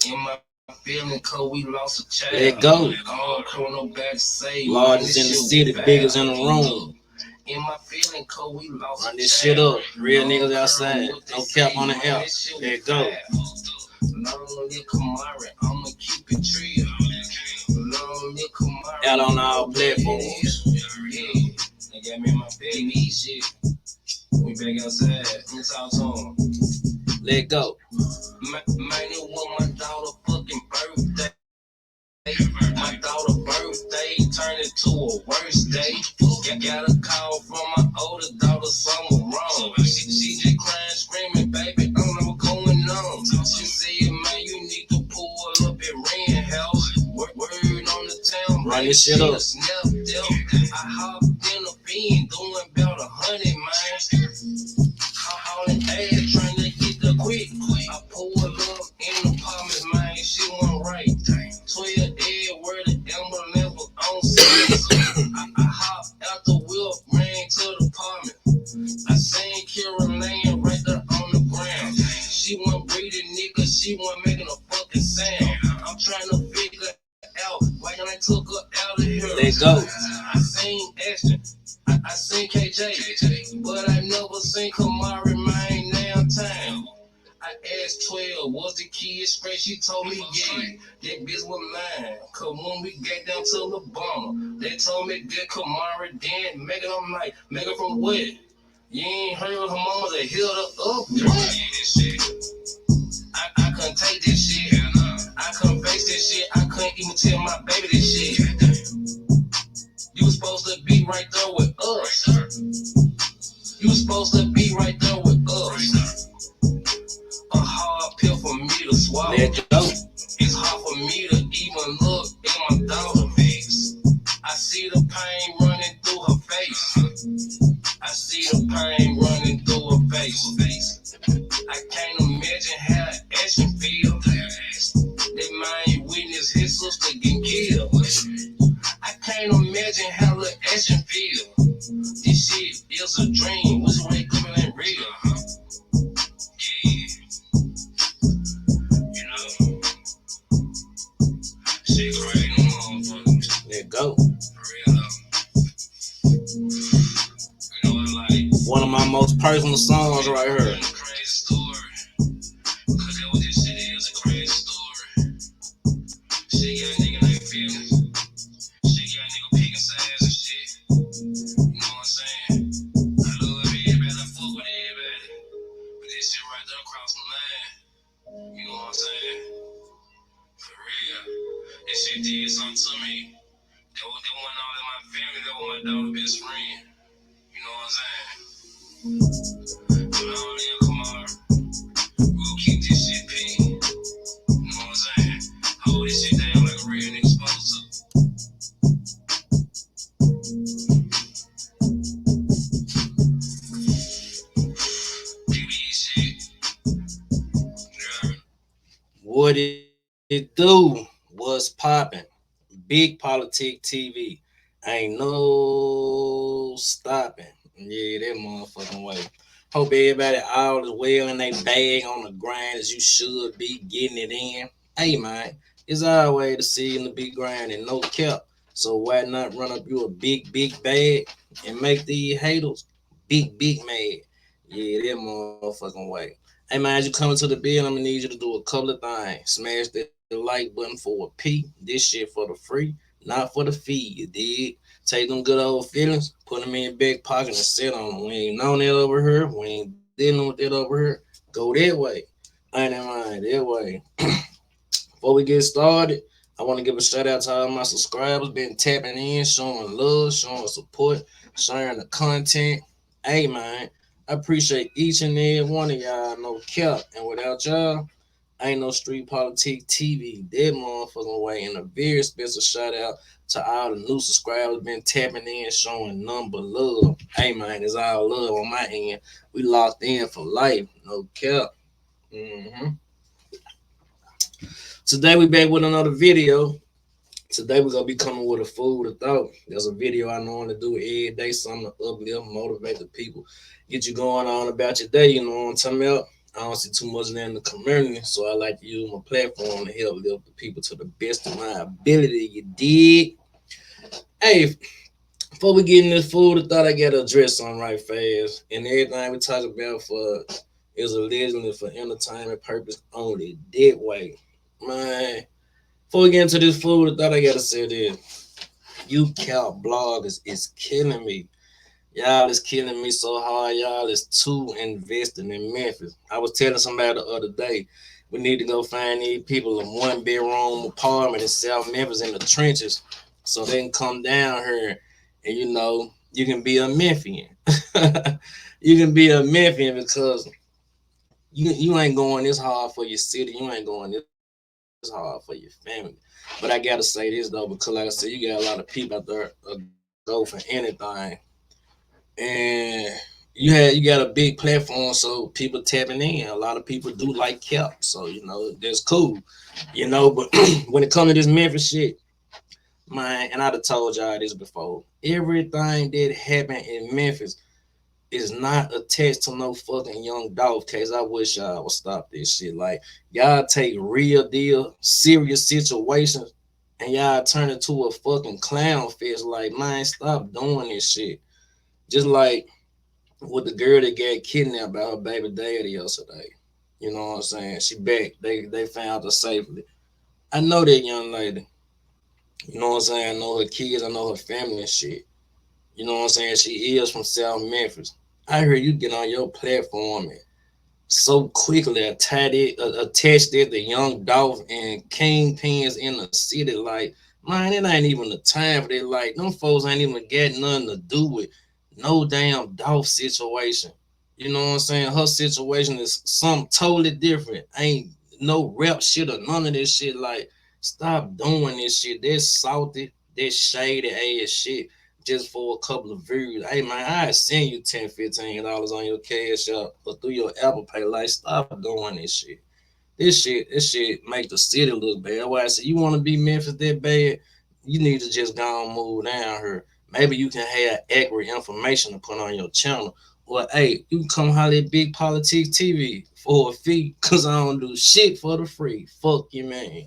In my feeling cold, we lost a child. Let go. All criminal back to say, Largest in the city, biggest in the room. In my feeling cold, we lost Run this shit up. Real niggas outside. No cap on the app. Let go. Long live Kamari, I'ma keep it real. Long live Kamari. Out on all platforms. Yeah, they got me in my baby shit. We back outside. Let's talk to 'em. Let go. Man, it was my daughter fucking birthday. My daughter birthday turned into a worse day. Got a call from my older daughter, something wrong. She just crying, screaming, baby, I don't know what's going on. She said, man, you need to pull up at Ren House. Word on the town, run this shit up. I hopped in a bean, doing about 100, man. Hauling ass, trying to get the quick. I pulled up in the apartment, man. She went right. 12 Ed, where the ambulance was on scene. I hopped out the whip, ran to the apartment. I seen Kira laying right there on the ground. She wasn't breathing, nigga. She wasn't making a fucking sound. I'm trying to figure out why I took her out of here. Let go. I seen Ashton. I seen KJ, but I never seen Kamari, man, downtown. I asked 12, was the kid straight? She told me, yeah, that bitch was mine. Cause when we got down to the bomber, they told me that Kamari then Megan, I'm like, Megan from what? You ain't heard of her mama that held her up? I couldn't take this shit. I couldn't face this shit. I couldn't even tell my baby this shit. You was supposed to be right there with us. You was supposed to be right there with us. A hard pill for me to swallow. Let go. It's hard for me to even look in my daughter's face. I see the pain running through her face. I see the pain running through her face. I can't imagine how Ashton feel. That man witness his sister getting killed. I can't imagine how the Ashton feel. This shit is a dream. What's the way coming in real? Yeah. You know, shit crazy, motherfucker. Let go. Real. You know what, like one of my most personal songs right here. Crazy story. Cause that what this shit is, a crazy story. Shit got nigga like feelings. Shit got nigga picking sides and shit. You know what I'm saying? I love everybody, I fuck with everybody. But this shit right there across the line. You know what I'm saying? For real. This shit did something to me. That wasn't all in my family, that was my daughter's best friend. You know what I'm saying? But I don't live Kamar. We'll keep this shit P. You know what I'm saying? Hold this shit down like a real nigga supposed to. What it do? What's popping? Big Politic TV. Ain't no stopping. Yeah, that motherfucking way. Hope everybody all is well in they bag on the grind as you should be getting it in. Hey man, it's our way to see you in the big grind and no cap. So why not run up you a big bag and make these haters big mad? Yeah, that motherfucking way. Hey man, as you come into the bill, I'm gonna need you to do a couple of things. Smash that like button for a P. This shit for the free, not for the fee. You dig? Take them good old feelings, put them in your back pocket and sit on them. We ain't on that over here. We ain't dealing with that over here. Go that way. Ain't that mind that way. Before we get started, I want to give a shout out to all my subscribers. Been tapping in, showing love, showing support, sharing the content. Hey man, I appreciate each and every one of y'all. No cap. And without y'all, ain't no Street Politic TV. That motherfucking way. And a very special shout out to all the new subscribers been tapping in, showing number love. Hey man, it's all love on my end. We locked in for life. No cap. hmm Today we back with another video. Today we're gonna be coming with a food of thought. There's a video I know to do every day, something to uplift, motivate the people, get you going on about your day. You know what I'm talking about? I don't see too much of that in the community, so I like to use my platform to help lift the people to the best of my ability. You dig? Hey, before we get in this food, I thought I gotta address something right fast. And everything we talk about for is allegedly for entertainment purpose only. Dead way. Man, before we get into this food, I thought I gotta say this. You cow bloggers is killing me. Y'all is killing me so hard. Y'all is too invested in Memphis. I was telling somebody the other day, we need to go find these people a one bedroom apartment in South Memphis in the trenches so they can come down here and you can be a Memphian. You can be a Memphian because you ain't going this hard for your city. You ain't going this hard for your family. But I gotta say this though, because like I said, you got a lot of people out there go for anything. And you got a big platform, so people tapping in. A lot of people do like Cap, so that's cool. But when it comes to this Memphis shit, man, and I'd have told y'all this before. Everything that happened in Memphis is not attached to no fucking Young Dolph case. I wish y'all would stop this shit. Like y'all take real deal, serious situations, and y'all turn it to a fucking clown fest. Like, man, stop doing this shit. Just like with the girl that got kidnapped by her baby daddy yesterday. You know what I'm saying? She back. They found her safely. I know that young lady. You know what I'm saying? I know her kids. I know her family and shit. You know what I'm saying? She is from South Memphis. I heard you get on your platform and so quickly attached it to Young Dolph and kingpins in the city. Like, man, it ain't even the time for that. Like, them folks ain't even got nothing to do with no damn Dolph situation. You know what I'm saying? Her situation is something totally different. Ain't no rap shit or none of this shit. Like, stop doing this shit. That's salty, that's shady ass shit just for a couple of views. Hey man, I send you $10, $15 on your cash app or through your Apple Pay. Like, stop doing this shit. This shit make the city look bad. Why I say you want to be Memphis that bad, you need to just go and move down here. Maybe you can have accurate information to put on your channel. Or hey, you can come holler at Big Politics TV for a fee, cause I don't do shit for the free. Fuck you, man.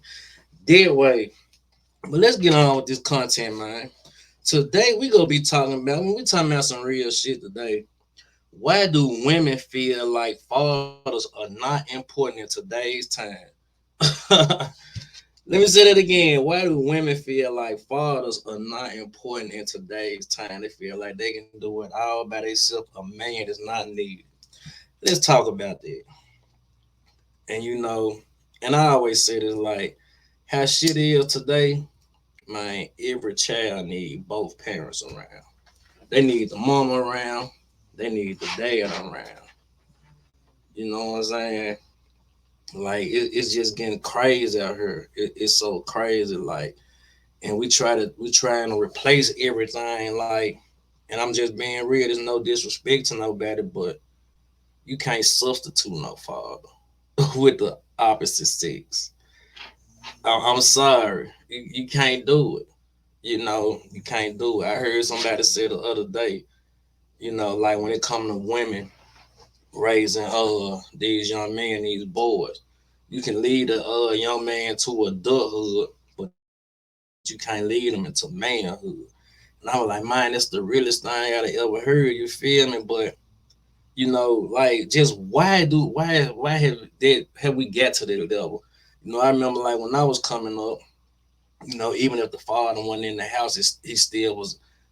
That way. But let's get on with this content, man. Today we gonna be talking about when we talking about some real shit today. Why do women feel like fathers are not important in today's time? Let me say that again. Why do women feel like fathers are not important in today's time? They feel like they can do it all by themselves. A man is not needed. Let's talk about that. And and I always say this, like how shit is today, man, every child need both parents around. They need the mama around. They need the dad around. You know what I'm saying? Like it's just getting crazy out here. It's so crazy. Like, and we trying to replace everything. Like, and I'm just being real. There's no disrespect to nobody, but you can't substitute no father with the opposite sex. I'm sorry, you can't do it. You can't do it. I heard somebody say the other day. Like when it comes to women raising these young men, these boys. You can lead a young man to adulthood, but you can't lead them into manhood. And I was like, man, that's the realest thing I ever heard. You feel me? But like, just why have we got to that level? I remember like when I was coming up, even if the father wasn't in the house, he still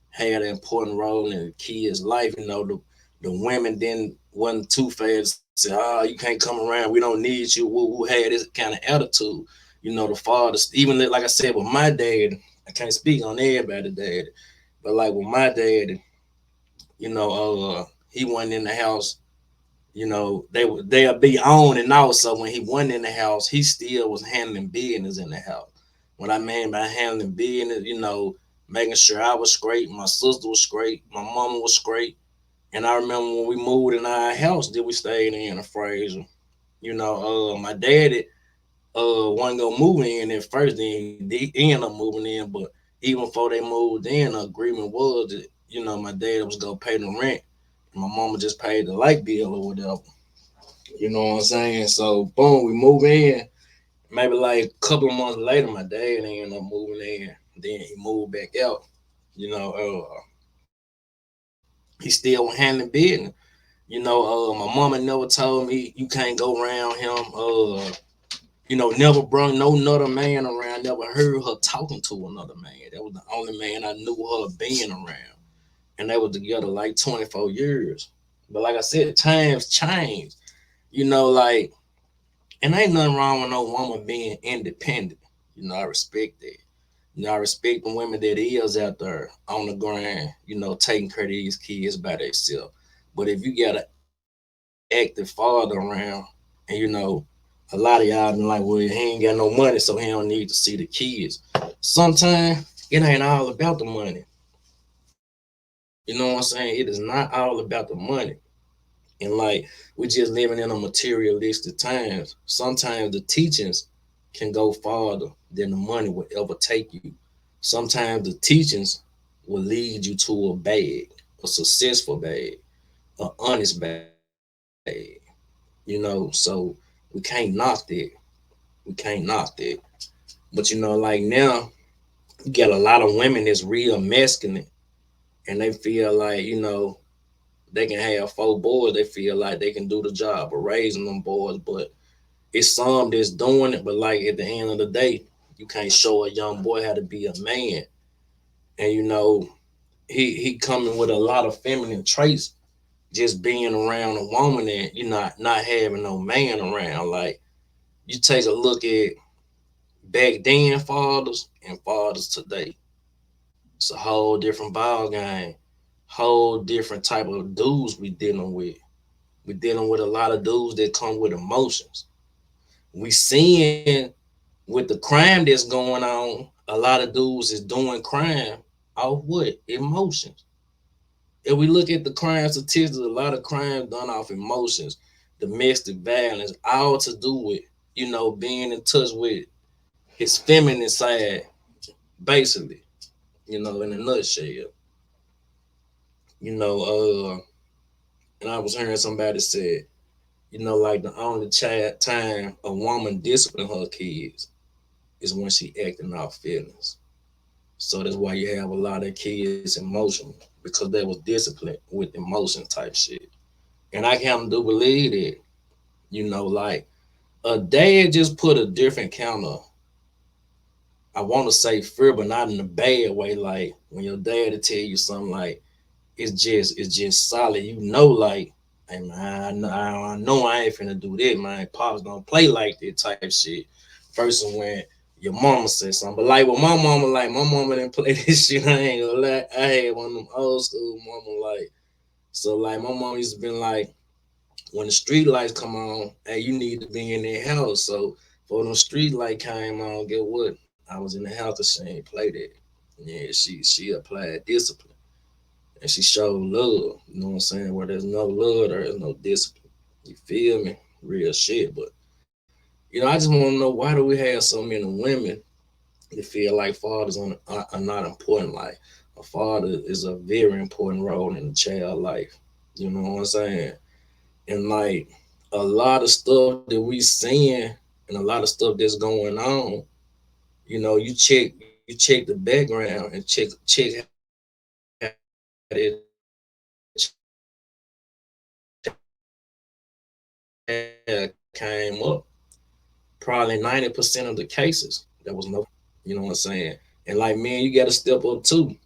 had an important role in the kid's life. The women then wasn't too fast to say, "Oh, you can't come around. We don't need you." Who had this kind of attitude? The father, even like I said with my dad, I can't speak on everybody, dad, but like with my dad, he wasn't in the house. They'll be on and off. So when he wasn't in the house, he still was handling business in the house. What I mean by handling business, making sure I was straight, my sister was straight, my mama was straight. And I remember when we moved in our house that we stayed in a Fraser. My daddy wasn't gonna move in at first, then they ended up moving in. But even before they moved in, the agreement was that my dad was gonna pay the rent, and my mama just paid the light bill or whatever. You know what I'm saying? So boom, we move in. Maybe like a couple of months later, my dad ended up moving in. Then he moved back out. You know, he still handling business. My mama never told me you can't go around him. Never brung no another man around. Never heard her talking to another man. That was the only man I knew her being around, and they were together like 24 years. But like I said, times change. Like, and ain't nothing wrong with no woman being independent. I respect that. I respect the women that is out there on the grind, taking care of these kids by themselves. But if you got an active father around, and a lot of y'all been like, well, he ain't got no money, so he don't need to see the kids. Sometimes it ain't all about the money. You know what I'm saying? It is not all about the money. And like we're just living in a materialistic times. Sometimes the teachings can go farther than the money will ever take you. Sometimes the teachings will lead you to a bag, a successful bag, an honest bag. So we can't knock that. We can't knock that. But like now, you got a lot of women that's real masculine, and they feel like they can have 4 boys. They feel like they can do the job of raising them boys, but it's some that's doing it. But like at the end of the day, you can't show a young boy how to be a man, and he coming with a lot of feminine traits, just being around a woman and not having no man around. Like you take a look at back then fathers and fathers today. It's a whole different ball game, whole different type of dudes we dealing with. We dealing with a lot of dudes that come with emotions. We seeing with the crime that's going on, a lot of dudes is doing crime off what? Emotions. If we look at the crime statistics, a lot of crime done off emotions, domestic violence, all to do with, being in touch with his feminine side, basically, in a nutshell. You know, and I was hearing somebody said, like the only time a woman discipline her kids is when she acting out feelings. So that's why you have a lot of kids emotional because they was disciplined with emotion type shit. And I kind of do believe that, like a dad just put a different kind of, I want to say fear, but not in a bad way. Like when your dad will tell you something like, it's just solid. Like, hey man, I know I ain't finna do that, man. Pops don't play like that type shit. Versus when your mama says something. But like with my mama didn't play this shit. I ain't gonna lie. I had one of them old school mama like. So like my mom used to be like, when the street lights come on, hey, you need to be in that house. So for them street light came on, get what? I was in the house, and she ain't play that. Yeah, she applied discipline and she showed love. You know what I'm saying? Where there's no love, there is no discipline. You feel me? Real shit. But I just want to know, why do we have so many women that feel like fathers are not important? Like a father is a very important role in a child life. You know what I'm saying? And like a lot of stuff that we seeing and a lot of stuff that's going on, you check the background and check how that child came up. Probably 90% of the cases, there was no father. You know what I'm saying? And like men, you gotta step up too.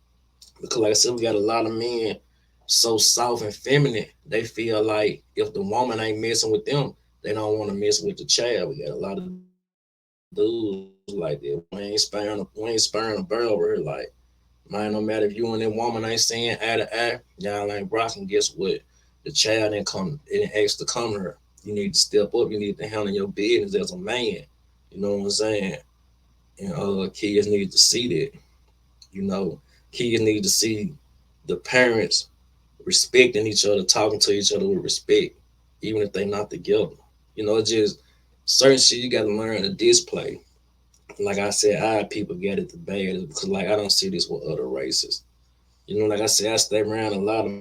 Because like I said, we got a lot of men so soft and feminine, they feel like if the woman ain't messing with them, they don't want to mess with the child. We got a lot of dudes like that. We ain't sparing a barrel over here. Like, man, no matter if you and that woman ain't seeing eye to eye, y'all ain't rocking. Guess what? The child didn't come, it didn't ask to come here. You need to step up. You need to handle your business as a man. You know what I'm saying? And kids need to see that. You know, kids need to see the parents respecting each other, talking to each other with respect, even if they not together. It's just certain shit you got to learn to display. Like I said, our people get it the bad because like I don't see this with other races. Like I said, I stay around a lot of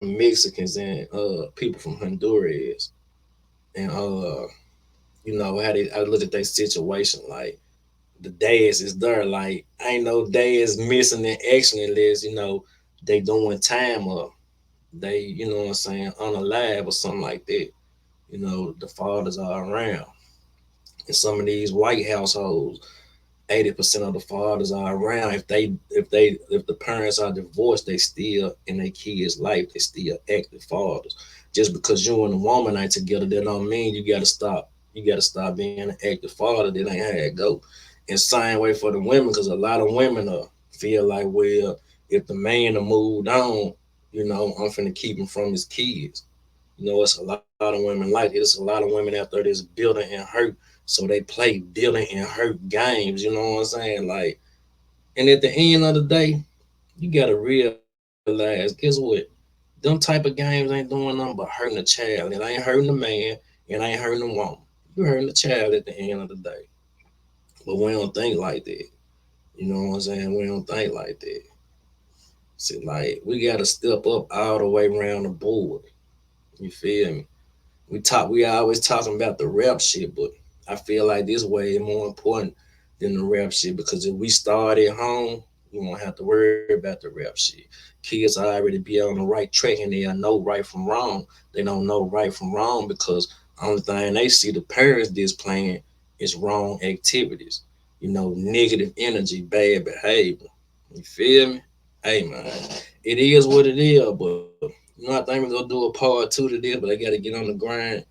Mexicans and people from Honduras. And how I look at their situation, like the dads is there. Like ain't no dads missing in action unless, they doing time or they, what I'm saying, unalive or something like that. The fathers are around. In some of these white households, 80% of the fathers are around. If the parents are divorced, they still in their kids' life. They still active fathers. Just because you and a woman ain't together, that don't mean you gotta stop. You gotta stop being an active father. That ain't how it go. And same way for the women, because a lot of women feel like, well, if the man have moved on, I'm finna keep him from his kids. It's a lot of women like it. It's a lot of women out there that's building and hurt, so they play dealing and hurt games. You know what I'm saying? Like, and at the end of the day, you gotta realize, guess what? Them type of games ain't doing nothing but hurting the child. It ain't hurting the man. It ain't hurting the woman. You hurting the child at the end of the day. But we don't think like that. You know what I'm saying? We don't think like that. See, like we gotta step up all the way around the board. You feel me? We always talking about the rap shit, but I feel like this way more important than the rap shit, because if we start at home, we won't have to worry about the rap shit. Kids already be on the right track and they know right from wrong. They don't know right from wrong because only thing they see the parents displaying is wrong activities. Negative energy, bad behavior. You feel me? Hey man, it is what it is, but I think we're gonna do a part two to this, but I gotta get on the grind,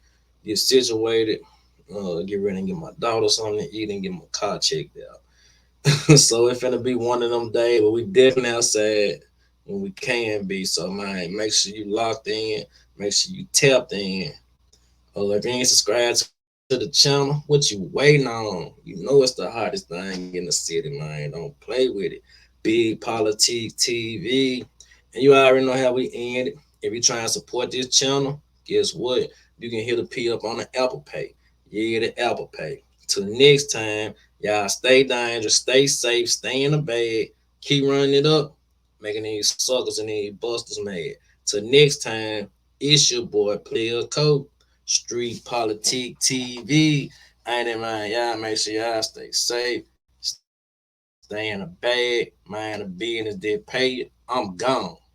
get situated, get ready and get my daughter something to eat and get my car checked out. So it's finna be one of them days, but we definitely outside when we can be. So man, make sure you locked in, make sure you tapped in. If you ain't subscribed to the channel, what you waiting on? You know it's the hottest thing in the city, man. Don't play with it. Big Politique TV. And you already know how we end it. If you try and support this channel, guess what? You can hit a P up on the Apple Pay. Yeah, the Apple Pay. Till next time, y'all stay dangerous, stay safe, stay in the bag, keep running it up, making these suckers and these busters mad. Till next time, it's your boy Player Coach, Street Politique TV. Ain't it, man? Y'all make sure y'all stay safe, stay in the bag, mind the business that pay you. I'm gone.